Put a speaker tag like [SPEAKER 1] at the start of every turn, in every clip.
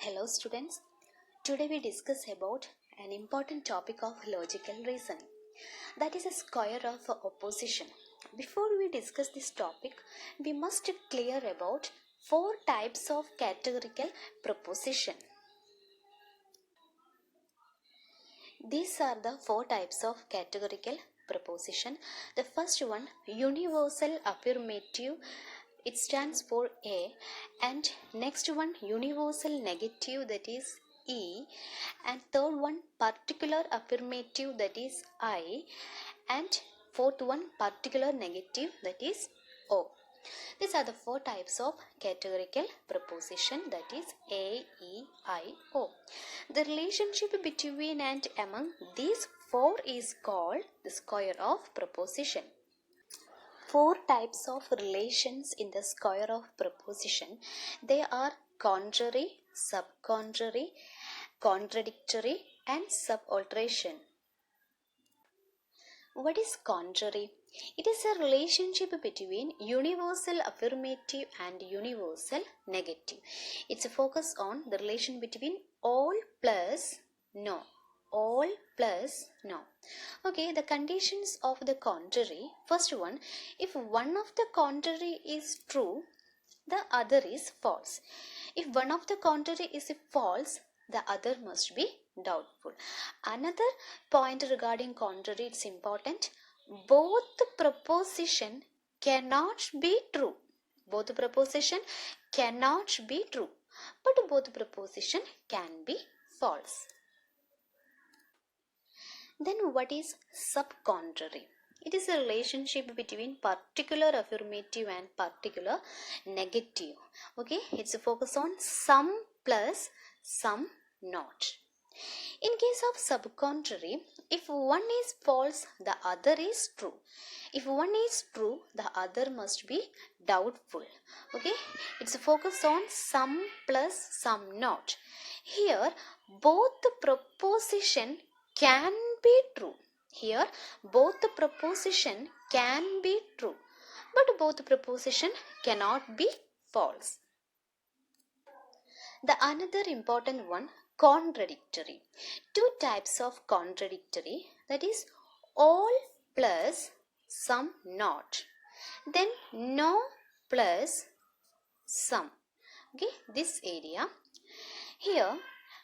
[SPEAKER 1] Hello students, today we discuss about an important topic of logical reasoning, that is a square of opposition. Before we discuss this topic, we must clear about four types of categorical proposition. These are the four types of categorical proposition. The first one, universal affirmative, it stands for A, and next one, universal negative, that is E, and third one, particular affirmative, that is I, and fourth one, particular negative, that is O. These are the four types of categorical proposition, that is A, E, I, O. The relationship between and among these four is called the square of proposition. Four types of relations in the square of proposition. They are contrary, subcontrary, contradictory, and subalternation. What is contrary? It is a relationship between universal affirmative and universal negative. It's a focus on the relation between all plus no. All plus no. Okay, the conditions of the contrary. First one, if one of the contrary is true, the other is false. If one of the contrary is false, the other must be doubtful. Another point regarding contrary, it's important. Both proposition cannot be true. Both proposition cannot be true, but both proposition can be false. Then what is subcontrary? It is a relationship between particular affirmative and particular negative. Okay, it's a focus on some plus some not. In case of subcontrary, if one is false, the other is true. If one is true, the other must be doubtful. Okay, it's a focus on some plus some not. Here, both the proposition can be true. Here, both the proposition can be true, but both proposition cannot be false. The another important one, contradictory. Two types of contradictory, that is all plus some not. Then no plus some. Okay, this area. Here,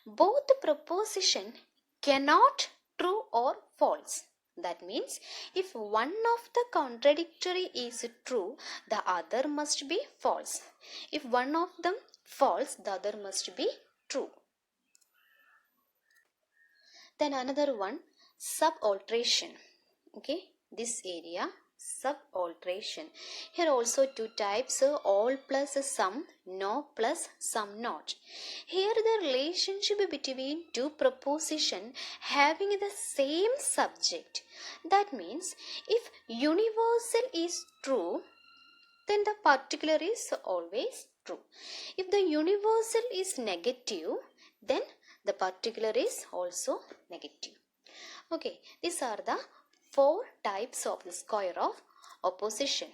[SPEAKER 1] both the proposition cannot true or false. That means if one of the contradictory is true, the other must be false. If one of them false, the other must be true. Then another one, subalternation. Okay, this area, subalternation. Here also two types, all plus some, no plus some not. Here the relationship between two proposition having the same subject. That means if universal is true, then the particular is always true. If the universal is negative, then the particular is also negative. Okay, these are the four types of the square of opposition.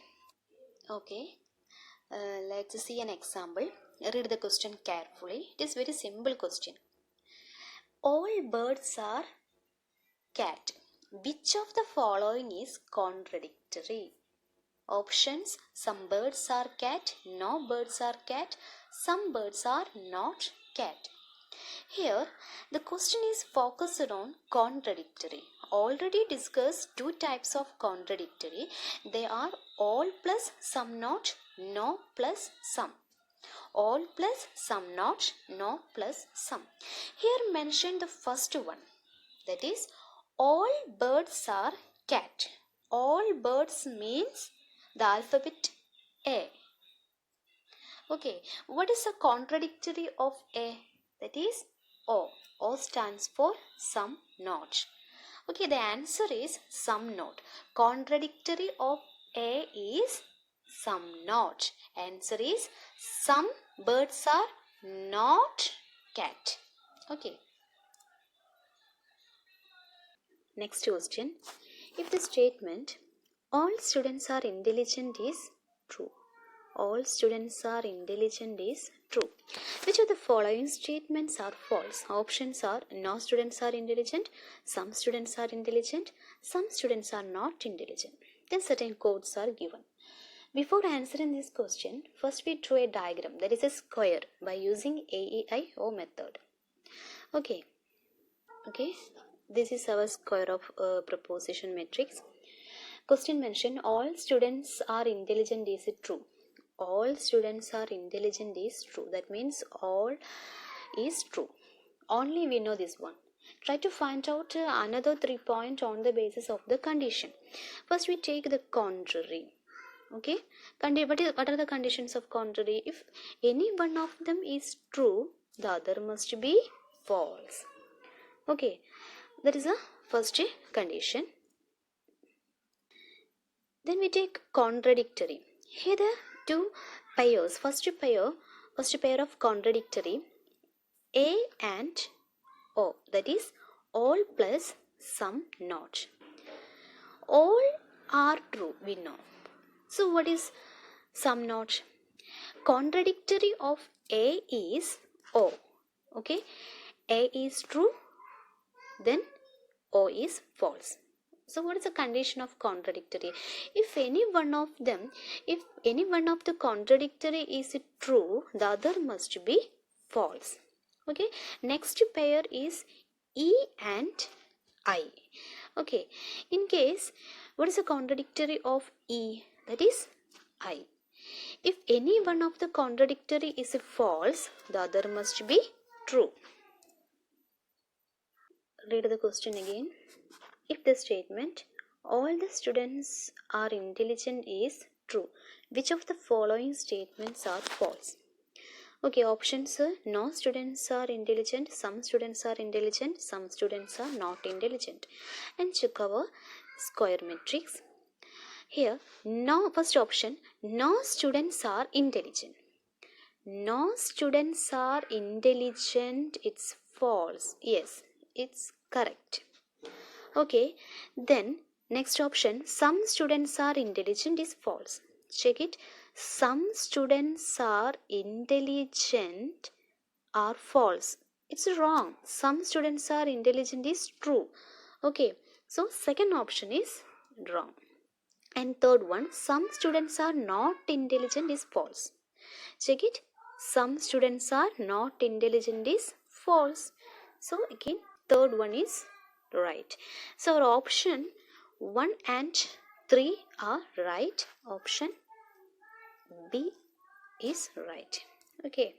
[SPEAKER 1] Okay, let's see an example. Read the question carefully. It is very simple question. All birds are cat. Which of the following is contradictory? Options: some birds are cat, no birds are cat, some birds are not cat. Here, the question is focused on contradictory. Already discussed two types of contradictory. They are all plus some not, no plus some. All plus some not, no plus some. Here mentioned the first one. That is, all birds are cat. All birds means the alphabet A. Okay, what is the contradictory of A? That is O. O stands for some not. Okay, the answer is some not. Contradictory of A is some not. Answer is some birds are not cat. Okay. Next question. If the statement all students are intelligent is true, all students are intelligent is true. Which of the following statements are false? Options are no students are intelligent, some students are intelligent, some students are not intelligent. Then certain codes are given. Before answering this question, first we draw a diagram, that is a square, by using AEIO method. Okay, this is our square of proposition matrix. Question mentioned all students are intelligent is it true? All students are intelligent is true. That means all is true. Only we know this one. Try to find out another 3 points on the basis of the condition. First we take the contrary. Okay, what are the conditions of contrary? If any one of them is true, the other must be false. Okay, that is the first condition. Then we take contradictory. Here the two pairs. First pair of contradictory, A and O. That is all plus some not. All are true, we know. So what is some not? Contradictory of A is O. Okay, A is true, then O is false. So what is the condition of contradictory? If any one of the contradictory is true, the other must be false. Okay, next pair is E and I. Okay, in case, what is the contradictory of E? That is I. If any one of the contradictory is false, the other must be true. Read the question again. If the statement all the students are intelligent is true, which of the following statements are false? Okay, options are no students are intelligent, some students are intelligent, some students are not intelligent. And check our square matrix. Here, first option, no students are intelligent. No students are intelligent, it's false. Yes, it's correct. Okay, then next option, some students are intelligent is false. Check it. Some students are intelligent are false. It's wrong. Some students are intelligent is true. Okay, so second option is wrong. And third one, some students are not intelligent is false. Check it. Some students are not intelligent is false. So again, third one is right. So our option 1 and 3 are right. Option B is right. Okay.